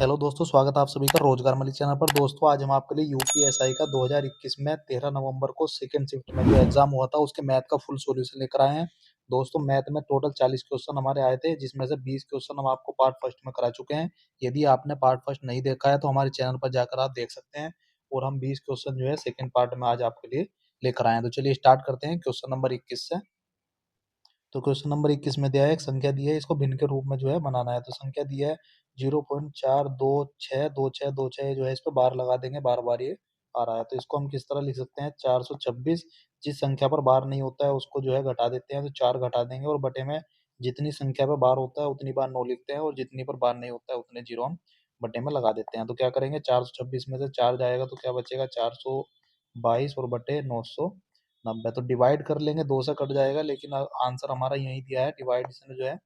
Hello दोस्तों, स्वागत है आप सभी का रोजगार मलिक चैनल पर। दोस्तों, आज हम आपके लिए यूपीएसआई का 2021 में 13 नवंबर को सेकंड शिफ्ट में जो एग्जाम हुआ था उसके मैथ का फुल सॉल्यूशन लेकर आए हैं। दोस्तों, मैथ में टोटल 40 क्वेश्चन हमारे आए थे, जिसमें से 20 क्वेश्चन हम आपको पार्ट फर्स्ट में करा चुके हैं। यदि आपने पार्ट फर्स्ट नहीं देखा है तो हमारे चैनल पर जाकर आप देख सकते हैं। और हम 20 क्वेश्चन जो है सेकेंड पार्ट में आज आपके लिए लेकर आए हैं। तो चलिए स्टार्ट करते हैं क्वेश्चन नंबर 21 से। तो क्वेश्चन नंबर 21 में दिया है, एक संख्या दी है, इसको भिन्न के रूप में जो है बनाना है। तो संख्या दी है 0.4262626 जो है इस पे बार लगा देंगे, बार बार ये आ रहा है। तो इसको हम किस तरह लिख सकते हैं, 426। जिस संख्या पर बार नहीं होता है उसको जो है घटा देते हैं, तो 4 घटा देंगे और बटे में जितनी संख्या पर बार होता है उतनी बार 9 लिखते हैं, और जितनी पर बार नहीं होता है उतने जीरो हम बटे में लगा देते हैं। तो क्या करेंगे, 426 में से 4 जाएगा तो क्या बचेगा, 422 और बटे 990। तो डिवाइड कर लेंगे, 2 से कट जाएगा, लेकिन आंसर हमारा यही दिया है। डिवाइड इसने जो है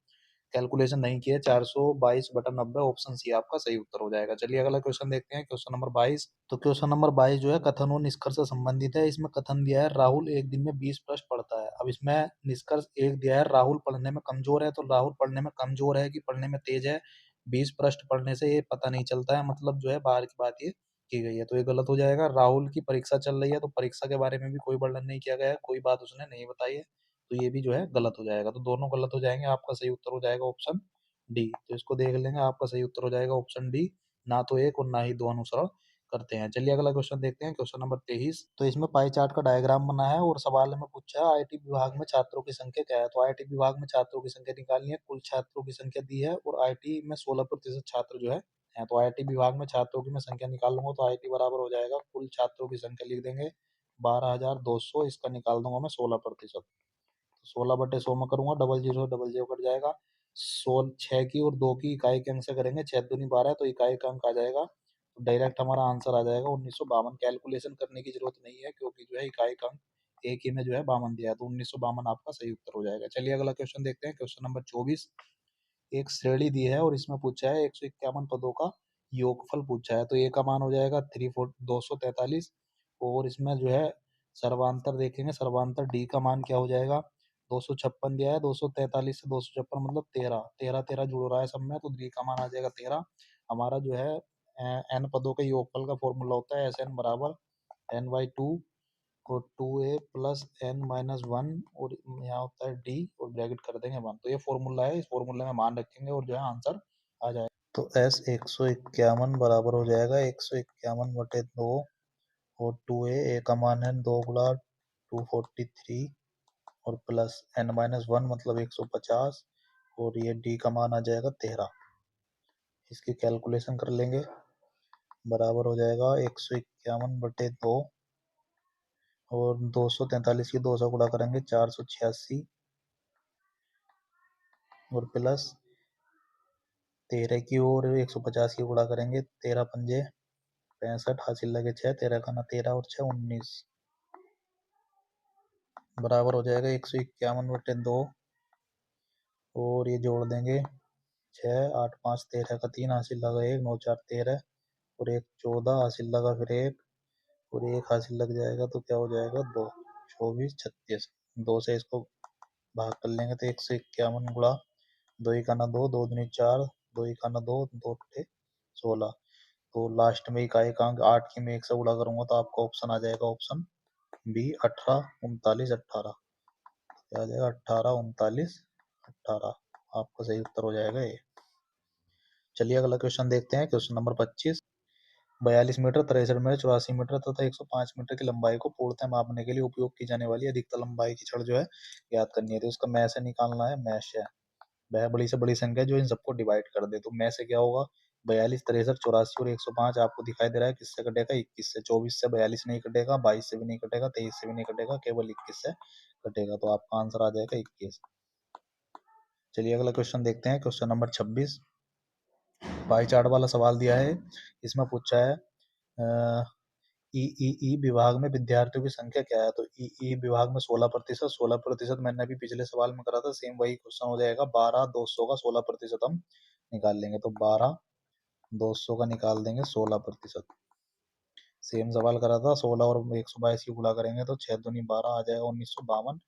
कैलकुलेशन नहीं किया, 422/90 ऑप्शन सी आपका सही उत्तर हो जाएगा। चलिए अगला क्वेश्चन देखते हैं, क्वेश्चन नंबर 22। तो क्वेश्चन नंबर 22 जो है कथन और निष्कर्ष से संबंधित है। इसमें कथन दिया है राहुल एक दिन में 20 पृष्ठ पढ़ता है। अब इसमें निष्कर्ष एक दिया है, राहुल पढ़ने में कमजोर है। तो राहुल पढ़ने में कमजोर है कि पढ़ने में तेज है, 20 पृष्ठ पढ़ने से ये पता नहीं चलता है, मतलब जो है बाहर की बात ये की गई है, तो ये गलत हो जाएगा। राहुल की परीक्षा चल रही है, तो परीक्षा के बारे में भी कोई वर्णन नहीं किया गया है, कोई बात उसने नहीं बताई है, तो ये भी जो है गलत हो जाएगा। तो दोनों गलत हो जाएंगे, आपका सही उत्तर हो जाएगा ऑप्शन डी। तो इसको देख लेंगे, आपका सही उत्तर हो जाएगा ऑप्शन डी। ना तो एक और ना ही दो अनुसरण करते हैं। चलिए अगला क्वेश्चन देखते हैं, क्वेश्चन नंबर 23। तो इसमें पाई चार्ट का डायग्राम बना है और सवाल में पूछा है आईटी विभाग में छात्रों की संख्या क्या है। तो आईटी विभाग में छात्रों की संख्या निकालनी है, कुल छात्रों की संख्या दी है और आईटी में 16% छात्र जो है। तो आईटी विभाग में छात्रों की मैं संख्या निकाल लूंगा, तो आईटी बराबर हो जाएगा, कुल छात्रों की संख्या लिख देंगे 12,200, इसका निकाल दूंगा मैं 16%। 16/100 में करूंगा, डबल जीरो कट जाएगा। 6 की और 2 की इकाई के अंक से करेंगे, 6 दूनी 12 तो इकाई का अंक आ जाएगा। तो डायरेक्ट हमारा आंसर आ जाएगा 1952। कैलकुलेशन करने की जरूरत नहीं है, क्योंकि जो है इकाई का अंक एक ही में जो है 52 दिया है, तो 1952 आपका सही उत्तर हो जाएगा। चलिए अगला क्वेश्चन देखते हैं, क्वेश्चन नंबर 24। एक श्रेणी दी है और इसमें पूछा है 151 पदों का योगफल पूछा है। तो ए का मान हो जाएगा 243, और इसमें जो है सर्वांतर देखेंगे, सर्वांतर डी का मान क्या हो जाएगा, 256 दिया है, 243 से 256 मतलब 13, 13 13 जुड़ रहा है सब में, तो डी का मान आ जाएगा 13। हमारा जो है एन पदों के योगफल का फॉर्मूला होता है एस एन बराबर n/2 और 2a+n-1, और यहाँ होता है डी और ब्रैकेट कर देंगे 1। तो ये फॉर्मूला है, इस फॉर्मूले में मान रखेंगे और जो है आंसर आ जाएगा। तो एस 151 बराबर हो जाएगा 151/2, और 2a का मान है 2 गुणा 243, और प्लस n-1 मतलब 150, और ये डी का मान आ जाएगा 13। इसकी कैलकुलेशन कर लेंगे, बराबर हो जाएगा 151/2, और 243 की 2 से गुणा करेंगे 486, और प्लस 13 की और 150 की गुणा करेंगे, 13 पंजे 65, हासिल लगे 6, 13 का ना 13 और 6 19, बराबर हो जाएगा 151/2, और ये जोड़ देंगे 6 8 5 13 का 3, हासिल लगा 1, 9 4 13, और 1 14, हासिल लगा फिर 1, और 1 हासिल लग जाएगा, तो क्या हो जाएगा 2, 24 36। 2 से इसको भाग कर लेंगे तो 151 गुणा 2 ही का ना 2, 2 दूनी 4, 2 ही का ना 2, 2 बटे 16। तो लास्ट में इकाई का अंक 8 की मैं 1 से गुणा करूंगा, तो आपका ऑप्शन आ जाएगा ऑप्शन बी 18 39 18। क्या आ जाएगा 18 39 18, आपका सही उत्तर हो जाएगा ये। चलिए अगला क्वेश्चन देखते हैं, question number 25। 42 metre, 63 metre, 84 metre तथा 105 मीटर की लंबाई को पूर्णतः मापने के लिए उपयोग की जाने वाली अधिकतम लंबाई की छड़ जो है ज्ञात करनी है। तो उसका मैश से निकालना है, मैश है वह बड़ी से बड़ी संख्या जो इन सबको डिवाइड कर दे। तो मैश से क्या होगा, 42 63 84 और 105 आपको दिखाई दे रहा है, किससे कटेगा, 21 से। 24 से 42 नहीं कटेगा, 22 से भी नहीं कटेगा, 23 से भी नहीं कटेगा, केवल 21 से कटेगा। तो आपका आंसर आ जाएगा 21। चलिए अगला क्वेश्चन देखते हैं, क्वेश्चन नंबर 26। पाई चार्ट वाला सवाल दिया है, इसमें पूछा है ई विभाग में विद्यार्थियों की संख्या क्या है। तो ई विभाग में 16%, 16% मैंने अभी पिछले सवाल में करा था, सेम वही क्वेश्चन हो जाएगा। 12 200 का 16% हम निकाल लेंगे, तो 12 200 का निकाल देंगे 16%। सेम सवाल करा था, 16 और 122 की गुणा करेंगे तो 6 दूनी 12 आ जाएगा 1952।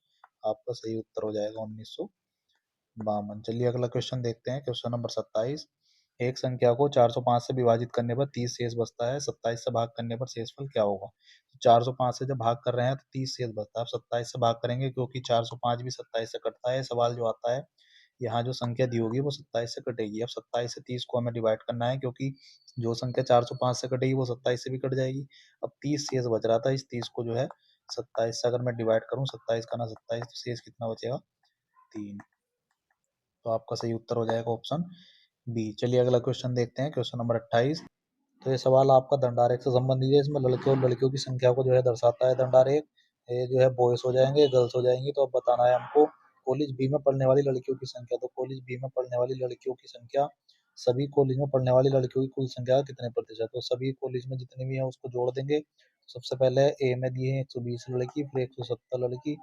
आपका सही उत्तर हो जाएगा 1952। चलिए अगला क्वेश्चन देखते हैं, क्वेश्चन नंबर 27। एक संख्या को 405 से विभाजित करने पर 30 शेष बचता है, 27 से भाग करने पर शेषफल क्या होगा? तो 405 से जब भाग कर रहे हैं तो 30 शेष बचता है, अब 27 से भाग करेंगे क्योंकि 405 भी 27 से कटता है। सवाल जो आता है, यहाँ जो संख्या दी होगी वो 27 से कटेगी। अब 27 से 30 को हमें डिवाइड करना है, क्योंकि जो संख्या 405 से कटेगी वो 27 से भी कट जाएगी। अब 30 शेष बच रहा था, इस 30 को जो है 27 से अगर मैं डिवाइड करूँ, 27 का ना 27, तो शेष कितना बचेगा? 3। तो आपका सही उत्तर हो जाएगा ऑप्शन बी। चलिए अगला क्वेश्चन देखते हैं, क्वेश्चन नंबर 28। तो ये सवाल आपका दंडारेख से संबंधित है। इसमें लड़के और लड़कियों की संख्या को जो है दर्शाता है दंडारेख। ये जो है बॉयज हो जाएंगे, गर्ल्स हो जाएंगी। तो अब बताना है हमको कॉलेज बी में पढ़ने वाली लड़कियों की संख्या। तो कॉलेज बी में पढ़ने वाली लड़कियों की संख्या सभी कॉलेज में पढ़ने वाली लड़कियों की कुल संख्या का कितने प्रतिशत? तो सभी कॉलेज में जितनी भी है उसको जोड़ देंगे। सबसे पहले ए में दिए हैं 120 लड़की, फिर 170 लड़की,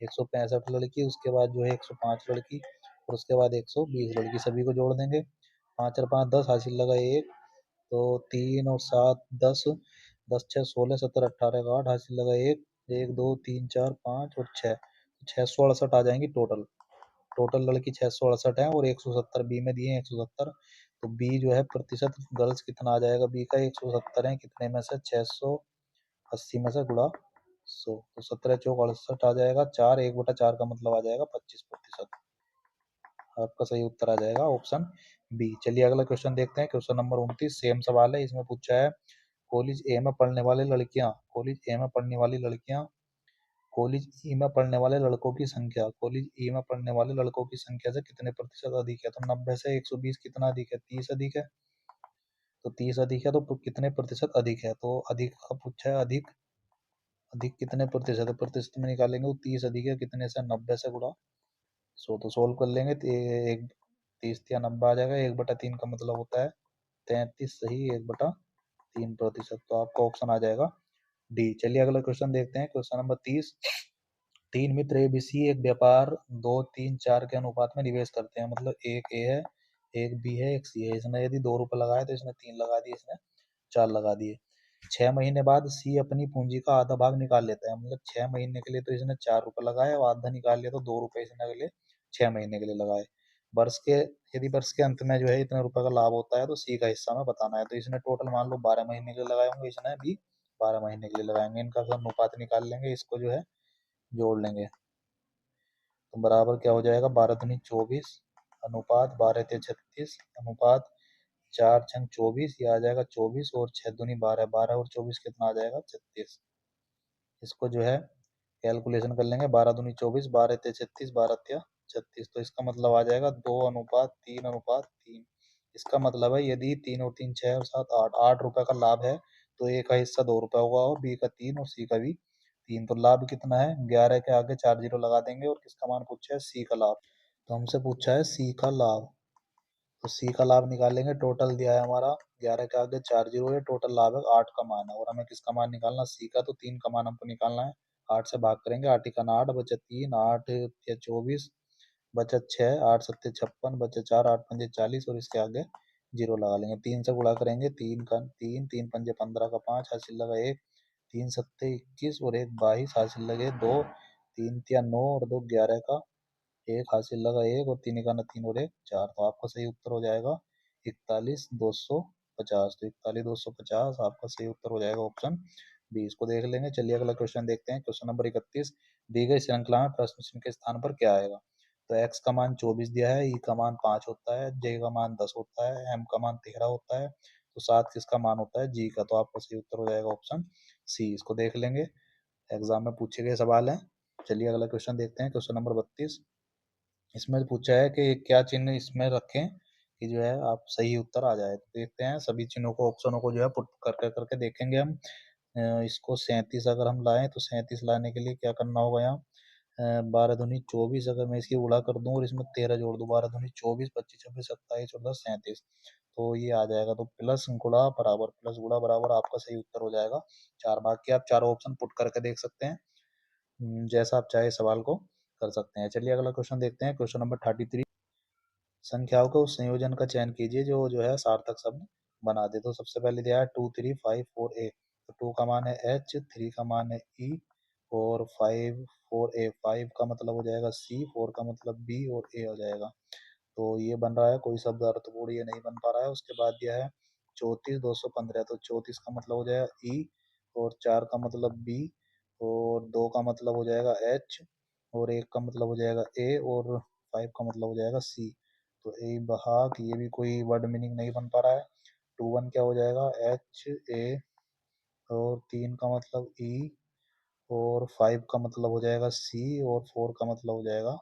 165 लड़की, उसके बाद जो है 105 लड़की, और उसके बाद 120 लड़की। सभी को जोड़ देंगे। 5 और 5 10, हासिल लगा 1। तो 3 और 7 10, 10 6 16 17 18 का 8, हासिल लगा 1। 1 2 3 4 5 और 6, 668 आ जाएंगी टोटल। टोटल लड़की 668 है, और 170 बी में दिए हैं 170। तो बी जो है प्रतिशत गर्ल्स कितना आ जाएगा? बी का 170 है, कितने में से? 680 में से गुणा 100, तो 17 चौक 68 आ जाएगा। 4, 1/4 का मतलब आ जाएगा 25%। आपका सही उत्तर आ जाएगा ऑप्शन बी। चलिए अगला क्वेश्चन देखते हैं, क्वेश्चन नंबर 29। सेम सवाल है, इसमें पूछा है कॉलेज ए में पढ़ने वाले लड़कियां, कॉलेज ए में पढ़ने वाली लड़कियां, कॉलेज ई में पढ़ने वाले लड़कों की संख्या, कॉलेज ई में पढ़ने वाले लड़कों की संख्या से कितने प्रतिशत अधिक है? तो 90 से 120 कितना अधिक है? 30 अधिक है। तो 30 अधिक है तो कितने प्रतिशत अधिक है? तो अधिक का पूछा है, अधिक अधिक कितने प्रतिशत है? प्रतिशत में निकालेंगे तो 30 अधिक है, कितने से? 90 से गुणा 100। तो सोल्व कर लेंगे तो एक 30 या 90 आ जाएगा। 1/3 का मतलब होता है 33, सही 1/3%। तो आपका ऑप्शन आ जाएगा डी। चलिए अगला क्वेश्चन देखते हैं, क्वेश्चन नंबर 30। तीन मित्र एबीसी एक व्यापार 2 3 4 के अनुपात में निवेश करते हैं। मतलब एक ए है, एक बी है, एक सी है। इसने यदि 2 रुपए लगाए तो इसने 3 लगा दिए, इसने 4 लगा दिए। 6 महीने बाद सी अपनी पूंजी का आधा भाग निकाल लेता है। मतलब 6 महीने के लिए तो इसने 4 रुपए लगाए और आधा निकाल लिया, तो 2 रुपए इसने अगले 6 महीने के लिए लगाए। वर्ष के यदि वर्ष के अंत में जो है इतने रुपए का लाभ होता है तो सी का हिस्सा में बताना है। तो इसने टोटल मान लो 12 महीने के लिए लगाए होंगे, इसने भी 12 महीने के लिए लगाएंगे। इनका फिर अनुपात निकाल लेंगे, इसको जो है जोड़ लेंगे। तो बराबर क्या हो जाएगा? 12 दूनी 24 अनुपात 12 तिया 36 अनुपात 4 6 24, ये आ जाएगा 24, और 6 दूनी 12, 12 और 24 कितना आ जाएगा? 36। इसको जो है कैलकुलेशन कर लेंगे। 12 दूनी 24, 12 तिया 36, 12 तिया 36। तो इसका मतलब आ जाएगा 2:3:3। इसका मतलब है यदि 3 और 3 6 और 7 8, 8 रुपए का लाभ है तो ए का हिस्सा 2 रुपए होगा, और बी का 3 और सी का भी 3। तो लाभ कितना है? 11 के आगे 4 जीरो लगा देंगे, और किसका मान पूछा है? सी का लाभ। तो हमसे पूछा है सी का लाभ, तो सी का लाभ निकालेंगे। टोटल दिया है हमारा 11 के आगे 4 जीरो है, टोटल लाभ है 8 का मान है, और हमें किसका मान निकालना? सी का। तो 3 का मान हमको निकालना है। 8 से भाग करेंगे, 8 का 8 बचे 3, 8 या 24 बचा 6, 8 सत्ते 56 बचे 4, 8 पंजे 40, और इसके आगे जीरो लगा लेंगे। 3 से गुणा करेंगे, 3 का 3, 3 पंजे 15 का 5, हासिल लगा 1। 3 सत्ते 21 और 1 22, हासिल लगे 2। 3 तिया 9 और 2 11 का 1, हासिल लगा 1, और 3 का 3 और 1 4। तो आपका सही उत्तर हो जाएगा 41,250। तो 41,250 आपका सही उत्तर हो जाएगा ऑप्शन बी। इसको देख लेंगे। चलिए अगला क्वेश्चन देखते हैं, क्वेश्चन नंबर 31। दी गई श्रृंखला में प्रश्न चिन्ह के स्थान पर क्या आएगा? तो x का मान 24 दिया है, ई का मान 5 होता है, j का मान 10 होता है, m का मान 13 होता है। तो 7 किसका मान होता है? g का। तो आपका सही उत्तर हो जाएगा ऑप्शन सी। इसको देख लेंगे, एग्जाम में पूछे गए सवाल है। चलिए अगला क्वेश्चन देखते हैं, क्वेश्चन नंबर 32। इसमें पूछा है कि क्या चिन्ह इसमें रखें कि जो है आप सही उत्तर आ जाए। तो देखते हैं सभी चिन्हों को, ऑप्शनों को जो है पुट करके करके देखेंगे हम। इसको 37 अगर हम लाएं तो 37 लाने के लिए क्या करना होगा? यहाँ 12 दूनी 24, अगर मैं इसकी गुणा कर दूं और इसमें 13 जोड़ दूं, 12 दूनी 24, 25 26 27 और 10 37, तो ये आ जाएगा। तो प्लस गुणा बराबर, प्लस गुणा बराबर आपका सही उत्तर हो जाएगा 4। बाकी आप चारों ऑप्शन पुट करके देख सकते हैं। जैसा आप चाहे सवाल को कर सकते हैं। चलिए अगला क्वेश्चन देखते हैं, क्वेश्चन नंबर 33। संख्याओं के उस संयोजन का चयन कीजिए जो जो है सार्थक शब्द बना दे। तो सबसे पहले दिया है 2 3 5 4 ए। तो 2 का मान है एच, 3 का मान है ई, और 5 4 ए। 5 का मतलब हो जाएगा सी, 4 का मतलब बी, और ए हो जाएगा। तो ये बन रहा है, कोई शब्द अर्थपूर्ण ये नहीं बन पा रहा है। उसके बाद दिया है 34 215, तो 34 का मतलब हो जाएगा ई, और 4 का मतलब बी, और 2 का मतलब हो जाएगा एच, और 1 का मतलब हो जाएगा ए, और 5 का मतलब हो जाएगा सी। तो ए बहाक, ये भी कोई वर्ड मीनिंग नहीं बन पा रहा है। 21 क्या हो जाएगा एच ए, और 3 का मतलब ई, और 5 का मतलब हो जाएगा सी, और 4 का मतलब हो जाएगा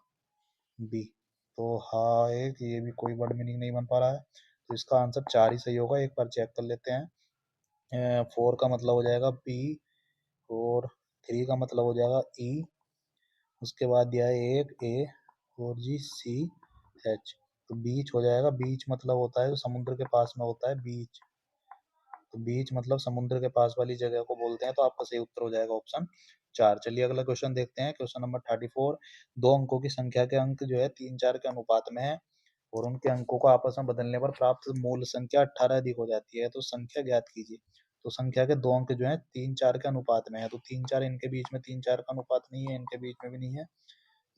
बी। तो हाँ एक, ये भी कोई वर्ड मीनिंग नहीं बन पा रहा है। तो इसका आंसर 4 ही सही होगा, एक बार चेक कर लेते हैं। 4 का मतलब हो जाएगा बी, और 3 का मतलब हो जाएगा ई, उसके बाद दिया है एक ए, और जी सी एच। तो बीच हो जाएगा, बीच मतलब होता है जो समुद्र के पास में होता है, बीच। तो बीच मतलब समुद्र के पास वाली जगह को बोलते हैं, तो आपका सही उत्तर हो जाएगा ऑप्शन 4। चलिए अगला क्वेश्चन देखते हैं, क्वेश्चन नंबर 34। दो अंकों की संख्या के अंक जो है 3 4 के अनुपात में है, और उनके अंकों को आपस में बदलने पर प्राप्त मूल संख्या 18 अधिक हो जाती है, तो संख्या ज्ञात कीजिए। तो संख्या के दो अंक जो है 3 4 के अनुपात में है, तो 3 4 इनके बीच में 3 4 का अनुपात नहीं है, इनके बीच में भी नहीं है,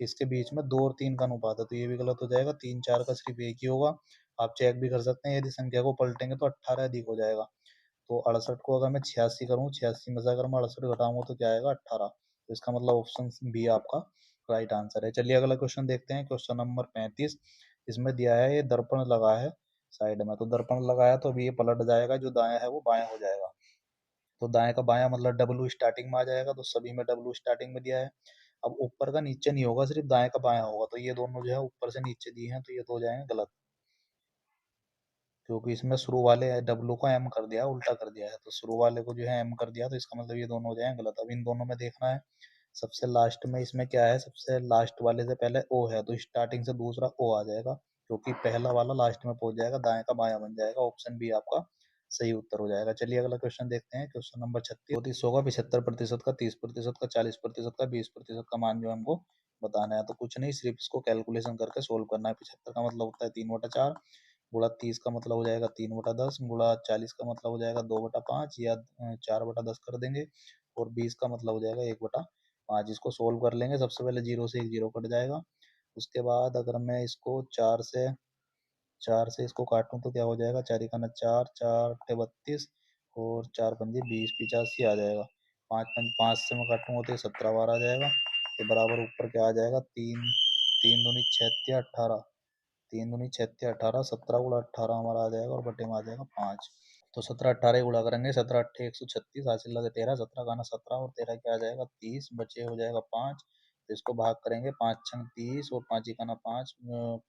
इसके बीच में 2 और 3 का अनुपात है, तो ये भी गलत हो जाएगा। 3 4 का सिर्फ एक ही होगा। आप चेक भी कर सकते हैं, यदि संख्या को पलटेंगे तो 18 अधिक हो जाएगा। तो 68 को अगर मैं 86 करूँ, 86 में से अगर मैं 68 घटाऊंगा तो क्या आएगा 18। तो इसका मतलब ऑप्शन बी आपका राइट आंसर है। चलिए अगला क्वेश्चन देखते हैं, क्वेश्चन नंबर 35। इसमें दिया है ये दर्पण लगा है साइड में, तो दर्पण लगाया तो अभी ये पलट जाएगा, जो दाया है वो बायां हो जाएगा। तो दाएं का बायां मतलब डब्लू स्टार्टिंग में आ जाएगा, तो सभी में डब्लू स्टार्टिंग में दिया है। अब ऊपर का नीचे नहीं होगा, सिर्फ दाएं का बायां होगा, तो ये दोनों जो है ऊपर से नीचे दिए हैं, तो ये तो हो जाएंगे गलत, क्योंकि इसमें शुरू वाले डब्लू को एम कर दिया, उल्टा कर दिया है, तो शुरू वाले को जो है एम कर दिया, तो इसका मतलब ये दोनों हो जाएंगे गलत। अब इन दोनों में देखना है, सबसे लास्ट में इसमें क्या है, सबसे लास्ट वाले से पहले ओ है, तो स्टार्टिंग से दूसरा ओ आ जाएगा, क्योंकि पहला वाला लास्ट में पहुंच जाएगा, दाएं का बायां बन जाएगा। ऑप्शन बी आपका सही उत्तर हो जाएगा। चलिए अगला क्वेश्चन देखते हैं, क्वेश्चन नंबर 36। 34 होगा 75% का, 30% का, 40% का, 20% का मान जो हमको बताना है। तो कुछ नहीं, सिर्फ इसको कैलकुलेशन करके सोल्व करना है। 75 का मतलब होता है 3/4, गुणा 30 का मतलब हो जाएगा 3/10, गुणा 40 का मतलब हो जाएगा 2/5, या 4/10 कर देंगे, और 20 का मतलब हो जाएगा 1/5। इसको सोल्व कर लेंगे, सबसे पहले जीरो से एक जीरो कट जाएगा। उसके बाद अगर मैं इसको चार से इसको काटूं तो क्या हो जाएगा, 4 चार, 4 8 32, और 4 5 20, 85 आ जाएगा। 5 5 से मैं काटूंगा तो ये 17 बार आ जाएगा। तो बराबर ऊपर क्या आ जाएगा, तीन, तीन दूनी 6 18, 17 गुणा 18 हमारा आ जाएगा, और बटे में आ जाएगा 5। तो 17 18 गुणा करेंगे, 17 8 136, हासिल लगे 13, 17 का 17, और 13 क्या आ जाएगा 30, बचे हो जाएगा 5। तो इसको भाग करेंगे, 5 6 30, और 5 1 5,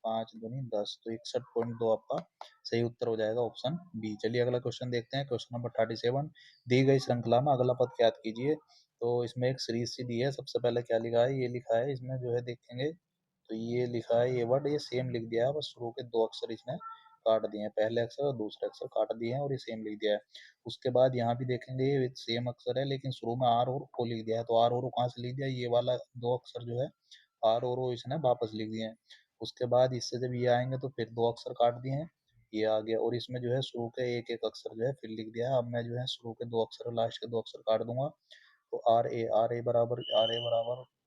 5 दूनी 10, तो 61.2 आपका सही उत्तर हो जाएगा, ऑप्शन बी। चलिए अगला क्वेश्चन देखते हैं, क्वेश्चन नंबर 37। दी गई श्रृंखला में अगला पद ज्ञात कीजिए। तो इसमें एक सीरीज सी दी है, सबसे पहले क्या लिखा है, ये लिखा है इसमें जो है देखेंगे, तो ये लिखा है, ये वर्ड ये सेम लिख दिया है, बस शुरू के दो अक्षर इसने काट दिए हैं, पहले अक्षर और दूसरे अक्षर काट दिए हैं, और ये सेम लिख दिया है। उसके बाद यहाँ भी देखेंगे, ये सेम अक्षर है, लेकिन शुरू में आर और ओ लिख दिया है, तो आर और ओ कहाँ से लिख दिया, ये वाला दो अक्षर जो है आर और ओ इसने वापस लिख दिए हैं। उसके बाद इससे जब ये आएंगे तो फिर दो अक्षर काट दिए हैं, ये आ गया, और इसमें जो है शुरू के एक एक अक्षर जो है फिर लिख दिया है। अब मैं जो है शुरू के दो अक्षर और लास्ट के दो अक्षर काट दूंगा, तो आर ए बराबर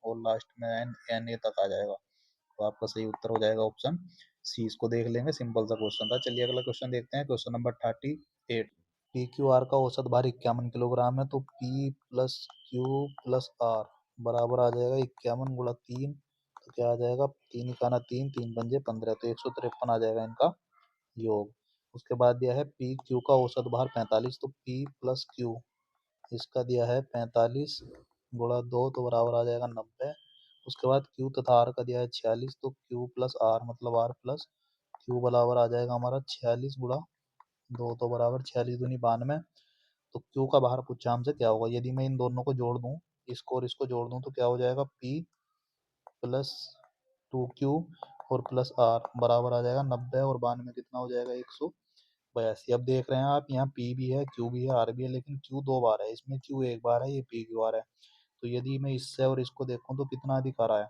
और लास्ट में एन एन ए तक आ जाएगा। तो आपका सही उत्तर हो जाएगा ऑप्शन सी। इसको देख लेंगे, सिंपल सा क्वेश्चन था। चलिए अगला क्वेश्चन देखते हैं, question number 38। P Q R का औसत भार 51 किलोग्राम है, तो P plus Q plus R बराबर आ जाएगा 51 गुणा 3, तो क्या आ जाएगा, 3 1 3, 3 5 15, तो 153 आ जाएगा इनका योग। उसके बाद दिया है पी क्यू का औसत भार 45, तो पी प्लस क्यू इसका दिया है 45 गुणा 2, तो बराबर आ जाएगा 90। उसके बाद क्यू तथा आर का दिया है 46, तो क्यू प्लस आर मतलब आर प्लस क्यू बराबर आ जाएगा हमारा 46 गुणा 2, तो बराबर 46 दूनी 92। तो क्यू का बाहर पूछा हमसे क्या होगा, यदि मैं इन दोनों को जोड़ दूं, इसको और इसको जोड़ दूं, तो क्या हो जाएगा, पी प्लस 2 क्यू और प्लस आर बराबर आ जाएगा 90, और 92 कितना हो जाएगा 182। अब देख रहे हैं आप, यहाँ पी भी है, क्यू भी है, आर भी है, लेकिन क्यू दो बार है, इसमें क्यू एक बार है, ये पी क्यू आर है। तो यदि मैं इससे और इसको देखूं तो कितना अधिक आ रहा है,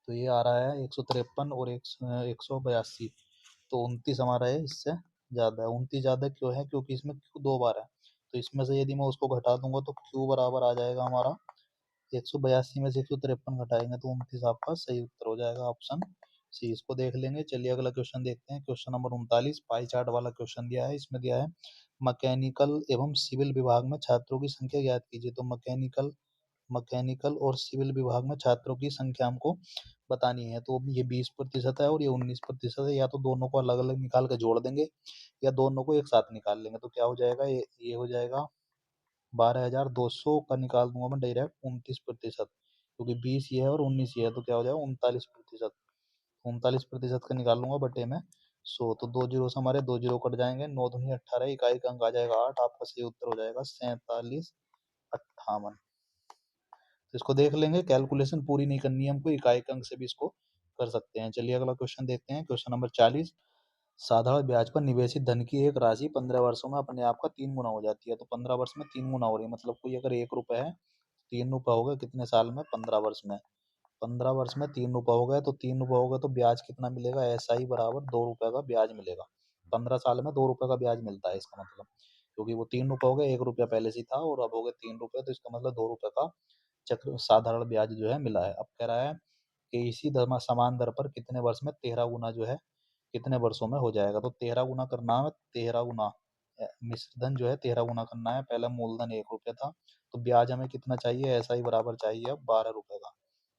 तो ये आ रहा है 153 और 182, तो 29 हमारा है इससे ज़्यादा है। 29 ज़्यादा क्यों है, क्योंकि इसमें क्यू दो बार है, तो इसमें से यदि मैं उसको घटा दूंगा तो क्यू बराबर आ जाएगा हमारा 182 में से 153 घटाएंगे तो 29 आपका सही उत्तर हो जाएगा, ऑप्शन सी इसको देख लेंगे। चलिए अगला क्वेश्चन देखते हैं। क्वेश्चन नंबर 39 पाई चार्ट वाला क्वेश्चन दिया है। इसमें दिया है मैकेनिकल एवं सिविल विभाग में छात्रों की संख्या ज्ञात कीजिए। तो मैकेनिकल मैकेनिकल और सिविल विभाग में छात्रों की संख्या हमको बतानी है। तो ये 20% है और ये 19% है। या तो दोनों को अलग अलग निकाल के जोड़ देंगे या दोनों को एक साथ निकाल लेंगे। तो क्या हो जाएगा, ये हो जाएगा 12,200 का निकाल दूंगा मैं डायरेक्ट 29%, क्योंकि 20 ये है और 19 ये है, तो क्या हो जाएगा 39%। 39% का निकाल लूंगा बटे में 100। तो 2 जीरो से हमारे 2 जीरो कट जाएंगे। 9 दूनी 18, इकाई का अंक आ जाएगा 8। आपका सही उत्तर हो जाएगा 4758। तो इसको देख लेंगे, कैलकुलेशन पूरी नहीं करनी है हमको, इकाई के अंक से भी इसको कर सकते हैं। चलिए अगला क्वेश्चन देखते हैं। क्वेश्चन नंबर 40 साधारण ब्याज पर निवेशित धन की एक राशि 15 वर्षों में अपने आप का 3 गुना हो जाती है। तो 15 वर्ष में 3 गुना हो रही है, मतलब कोई अगर 1 रुपए है, 3 रुपए हो गए कितने साल में, 15 वर्ष में। 15 वर्ष में 3 रुपए हो गए, तो 3 रुपए हो गए तो ब्याज कितना मिलेगा, ऐसा ही बराबर 2 रुपए का ब्याज मिलेगा। 15 साल में 2 रुपए का ब्याज मिलता है इसका मतलब, क्योंकि वो 3 रुपए हो गए, 1 रुपया पहले से ही था और अब हो गए 3 रुपए, तो इसका मतलब 2 रुपए का चक्र साधारण ब्याज जो है मिला है। अब कह रहा है कि इसी समान दर पर कितने वर्ष में 13 गुना जो है कितने वर्षों में हो जाएगा। तो 13 गुना करना है, 13 गुना मिश्र धन जो है 13 गुना करना है। पहला मूलधन 1 रुपया था, तो ब्याज हमें कितना चाहिए, ऐसा ही बराबर चाहिए अब 12 रुपए का।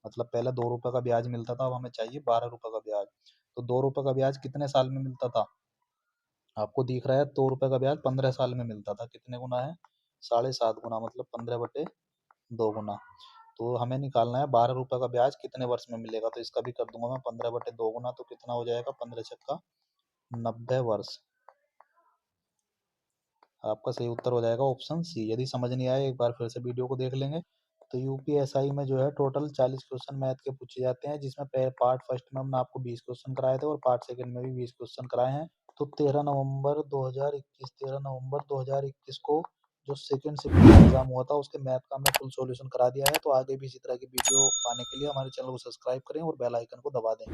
मतलब पहले 2 रुपए का ब्याज मिलता था, अब हमें चाहिए 12 रुपए का ब्याज। तो 2 रुपए का ब्याज कितने साल में मिलता था, आपको दिख रहा है 2 रुपए का ब्याज 15 साल में मिलता था। कितने गुना है, 7.5 गुना, मतलब 15/2 गुना। तो हमें निकालना है 12 रुपए का ब्याज कितने वर्ष में मिलेगा। तो इसका भी कर दूंगा मैं 15/2 गुना, तो कितना हो जाएगा, 15×6 = 90 वर्ष। आपका सही उत्तर हो जाएगा ऑप्शन सी। यदि समझ नहीं आए एक बार फिर से वीडियो को देख लेंगे। तो यूपीएसआई में जो है टोटल 40 क्वेश्चन मैथ के पूछे जाते हैं, जिसमें पार्ट फर्स्ट में हमने आपको 20 क्वेश्चन कराए थे और पार्ट सेकंड में भी 20 क्वेश्चन कराए हैं। तो 13 नवंबर 2021 को जो सेकंड शिफ्ट का एग्जाम हुआ था उसके मैथ का हमने फुल सॉल्यूशन करा दिया है। तो आगे भी इसी तरह की वीडियो पाने के लिए हमारे चैनल को सब्सक्राइब करें और बेल आइकन को दबा दें।